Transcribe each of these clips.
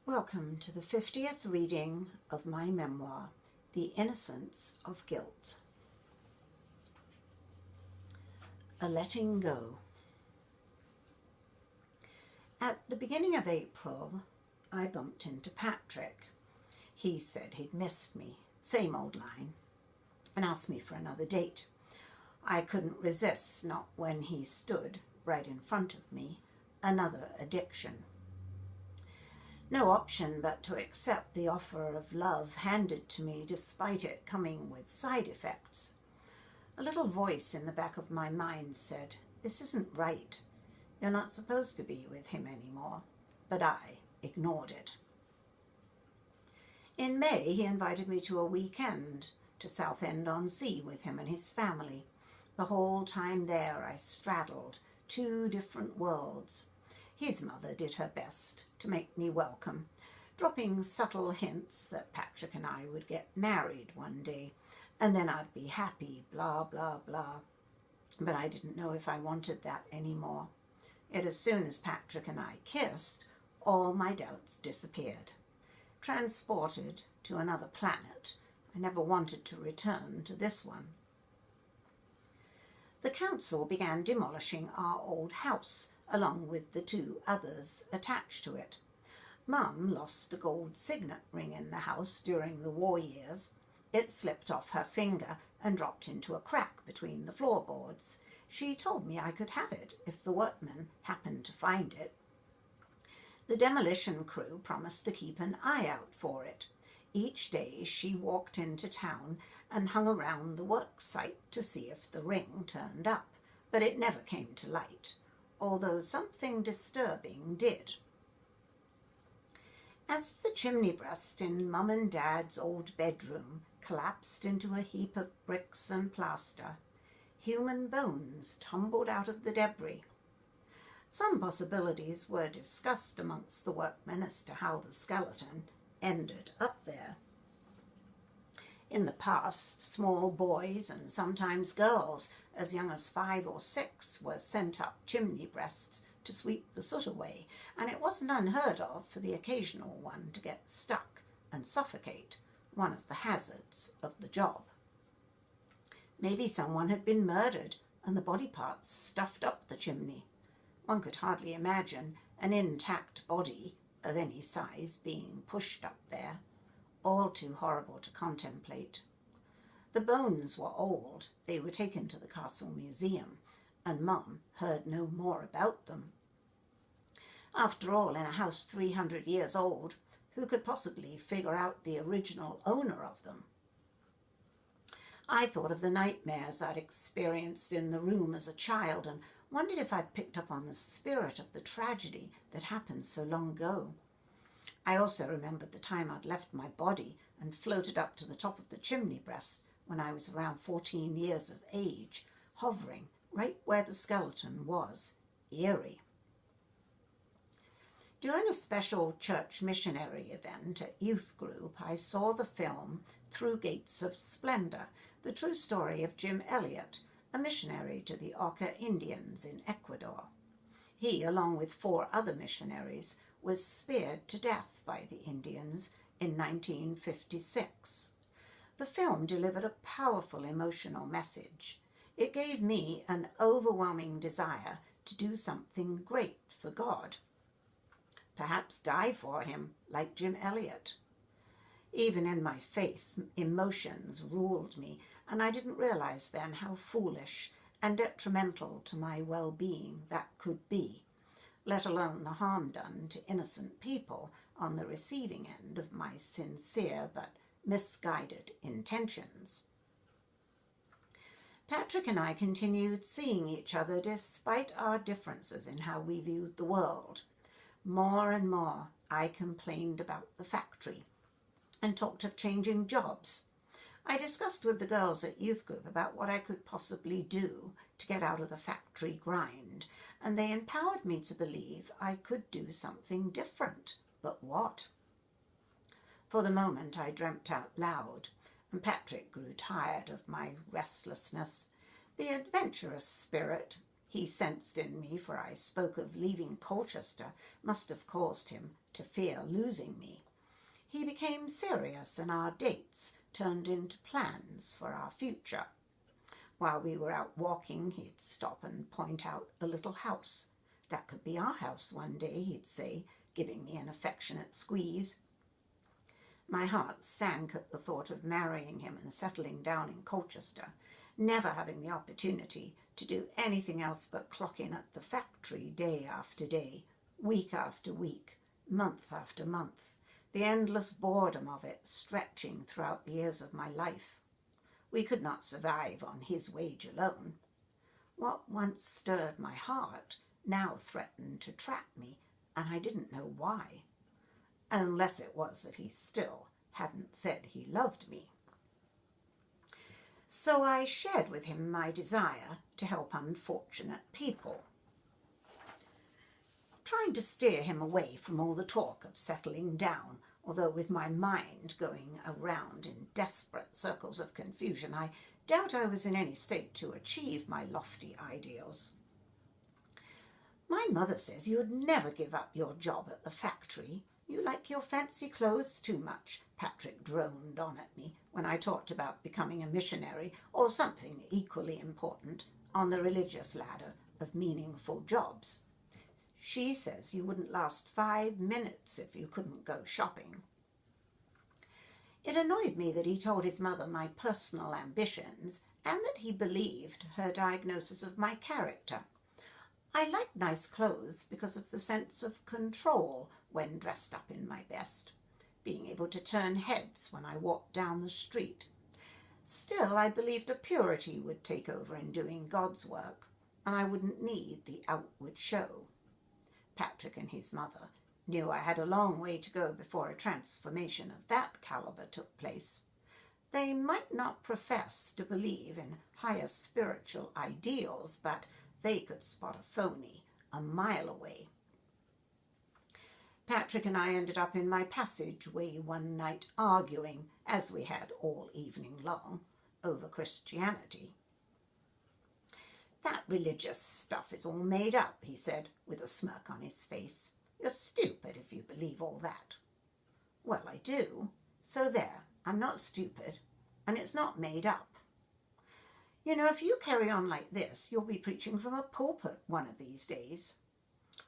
Welcome to the 50th reading of my memoir, The Innocence of Guilt. A letting go. At the beginning of April, I bumped into Patrick. He said he'd missed me, same old line, and asked me for another date. I couldn't resist, not when he stood right in front of me, another addiction. No option but to accept the offer of love handed to me despite it coming with side effects. A little voice in the back of my mind said, "This isn't right. You're not supposed to be with him anymore." But I ignored it. In May, he invited me to a weekend to Southend-on-Sea with him and his family. The whole time there, I straddled two different worlds. His mother did her best to make me welcome, dropping subtle hints that Patrick and I would get married one day, and then I'd be happy, blah, blah, blah. But I didn't know if I wanted that anymore. Yet as soon as Patrick and I kissed, all my doubts disappeared. Transported to another planet, I never wanted to return to this one. The council began demolishing our old house, along with the two others attached to it. Mum lost a gold signet ring in the house during the war years. It slipped off her finger and dropped into a crack between the floorboards. She told me I could have it if the workmen happened to find it. The demolition crew promised to keep an eye out for it. Each day she walked into town and hung around the work site to see if the ring turned up, but it never came to light, although something disturbing did. As the chimney breast in Mum and Dad's old bedroom collapsed into a heap of bricks and plaster, human bones tumbled out of the debris. Some possibilities were discussed amongst the workmen as to how the skeleton ended up there. In the past, small boys and sometimes girls as young as 5 or 6 were sent up chimney breasts to sweep the soot away, and it wasn't unheard of for the occasional one to get stuck and suffocate, one of the hazards of the job. Maybe someone had been murdered and the body parts stuffed up the chimney. One could hardly imagine an intact body of any size being pushed up there. All too horrible to contemplate. The bones were old. They were taken to the Castle Museum, and Mum heard no more about them. After all, in a house 300 years old, who could possibly figure out the original owner of them? I thought of the nightmares I'd experienced in the room as a child and wondered if I'd picked up on the spirit of the tragedy that happened so long ago. I also remembered the time I'd left my body and floated up to the top of the chimney breast when I was around 14 years of age, hovering right where the skeleton was. Eerie. During a special church missionary event at youth group, I saw the film Through Gates of Splendor, the true story of Jim Elliot, a missionary to the Auca Indians in Ecuador. He, along with 4 other missionaries, was speared to death by the Indians in 1956. The film delivered a powerful emotional message. It gave me an overwhelming desire to do something great for God. Perhaps die for him, like Jim Elliot. Even in my faith, emotions ruled me, and I didn't realize then how foolish and detrimental to my well-being that could be, let alone the harm done to innocent people on the receiving end of my sincere but misguided intentions. Patrick and I continued seeing each other despite our differences in how we viewed the world. More and more, I complained about the factory and talked of changing jobs. I discussed with the girls at youth group about what I could possibly do to get out of the factory grind, and they empowered me to believe I could do something different. But what? For the moment I dreamt out loud, and Patrick grew tired of my restlessness. The adventurous spirit he sensed in me, for I spoke of leaving Colchester, must have caused him to fear losing me. He became serious, and our dates turned into plans for our future. While we were out walking, he'd stop and point out a little house. That could be our house one day, he'd say, giving me an affectionate squeeze. My heart sank at the thought of marrying him and settling down in Colchester, never having the opportunity to do anything else but clock in at the factory day after day, week after week, month after month, the endless boredom of it stretching throughout the years of my life. We could not survive on his wage alone. What once stirred my heart now threatened to trap me, and I didn't know why, unless it was that he still hadn't said he loved me. So I shared with him my desire to help unfortunate people, trying to steer him away from all the talk of settling down, although with my mind going around in desperate circles of confusion, I doubt I was in any state to achieve my lofty ideals. My mother says you'd never give up your job at the factory. You like your fancy clothes too much, Patrick droned on at me when I talked about becoming a missionary or something equally important on the religious ladder of meaningful jobs. She says you wouldn't last 5 minutes if you couldn't go shopping. It annoyed me that he told his mother my personal ambitions and that he believed her diagnosis of my character. I liked nice clothes because of the sense of control when dressed up in my best, being able to turn heads when I walked down the street. Still, I believed a purity would take over in doing God's work, and I wouldn't need the outward show. Patrick and his mother knew I had a long way to go before a transformation of that caliber took place. They might not profess to believe in higher spiritual ideals, but they could spot a phony a mile away. Patrick and I ended up in my passageway one night arguing, as we had all evening long, over Christianity. "That religious stuff is all made up," he said, with a smirk on his face. "You're stupid if you believe all that." "Well, I do. So there, I'm not stupid, and it's not made up. You know, if you carry on like this, you'll be preaching from a pulpit one of these days."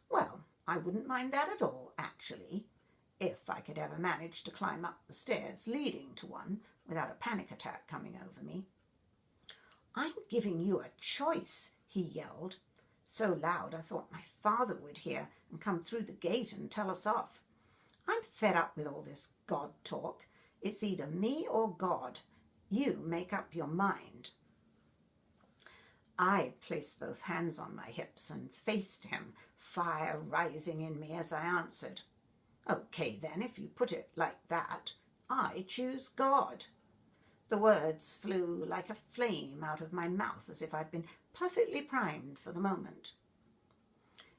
"Well, I wouldn't mind that at all, actually, if I could ever manage to climb up the stairs leading to one without a panic attack coming over me." "I'm giving you a choice," he yelled, so loud I thought my father would hear and come through the gate and tell us off. "I'm fed up with all this God talk. It's either me or God. You make up your mind." I placed both hands on my hips and faced him, fire rising in me as I answered. "Okay then, if you put it like that, I choose God." The words flew like a flame out of my mouth as if I'd been perfectly primed for the moment.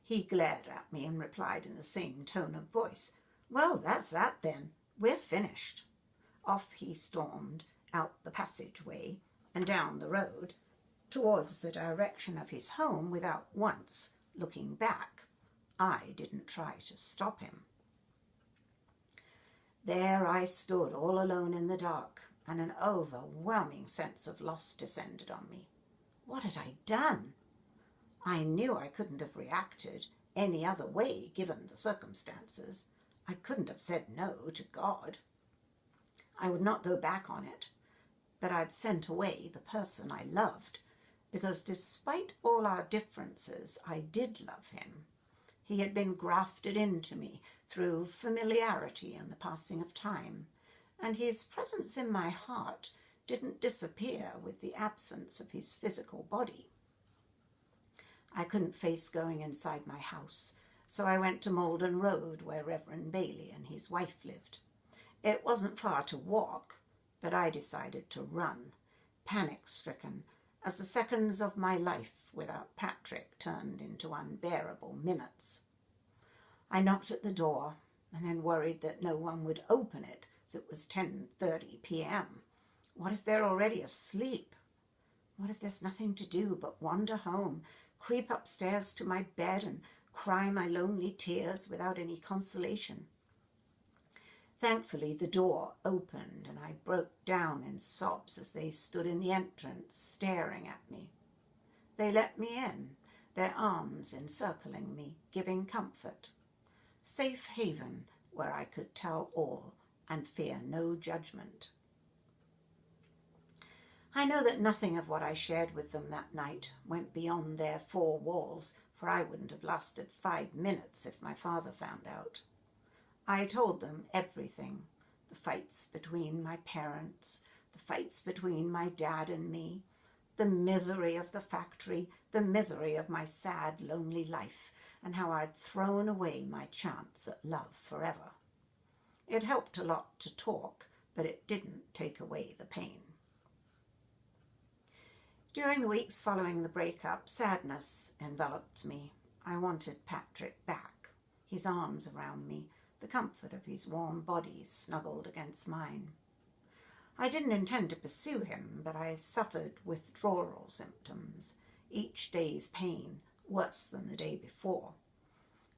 He glared at me and replied in the same tone of voice, "Well, that's that then. We're finished." Off he stormed out the passageway and down the road towards the direction of his home without once looking back. I didn't try to stop him. There I stood all alone in the dark, and an overwhelming sense of loss descended on me. What had I done? I knew I couldn't have reacted any other way given the circumstances. I couldn't have said no to God. I would not go back on it, but I'd sent away the person I loved, because despite all our differences, I did love him. He had been grafted into me through familiarity and the passing of time, and his presence in my heart didn't disappear with the absence of his physical body. I couldn't face going inside my house, so I went to Malden Road, where Reverend Bailey and his wife lived. It wasn't far to walk, but I decided to run, panic-stricken, as the seconds of my life without Patrick turned into unbearable minutes. I knocked at the door and then worried that no one would open it, as it was 10:30 p.m. What if they're already asleep? What if there's nothing to do but wander home, creep upstairs to my bed and cry my lonely tears without any consolation. Thankfully, the door opened and I broke down in sobs as they stood in the entrance staring at me. They let me in, their arms encircling me, giving comfort. Safe haven where I could tell all and fear no judgment. I know that nothing of what I shared with them that night went beyond their four walls, for I wouldn't have lasted 5 minutes if my father found out. I told them everything, the fights between my parents, the fights between my dad and me, the misery of the factory, the misery of my sad, lonely life, and how I'd thrown away my chance at love forever. It helped a lot to talk, but it didn't take away the pain. During the weeks following the breakup, sadness enveloped me. I wanted Patrick back, his arms around me, the comfort of his warm body snuggled against mine. I didn't intend to pursue him, but I suffered withdrawal symptoms, each day's pain worse than the day before.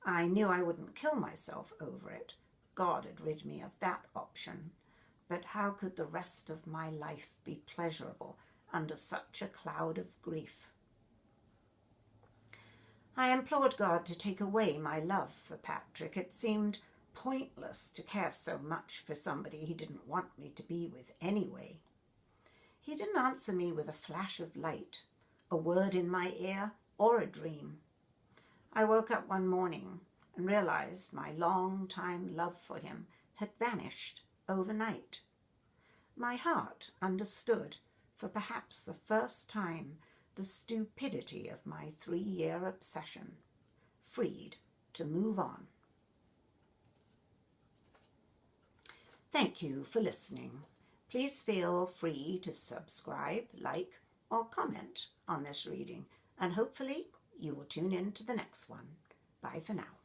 I knew I wouldn't kill myself over it. God had rid me of that option. But how could the rest of my life be pleasurable under such a cloud of grief? I implored God to take away my love for Patrick. It seemed pointless to care so much for somebody he didn't want me to be with anyway. He didn't answer me with a flash of light, a word in my ear, or a dream. I woke up one morning and realized my long-time love for him had vanished overnight. My heart understood, for perhaps the first time, the stupidity of my 3-year obsession, freed to move on. Thank you for listening. Please feel free to subscribe, like, or comment on this reading, and hopefully you will tune in to the next one. Bye for now.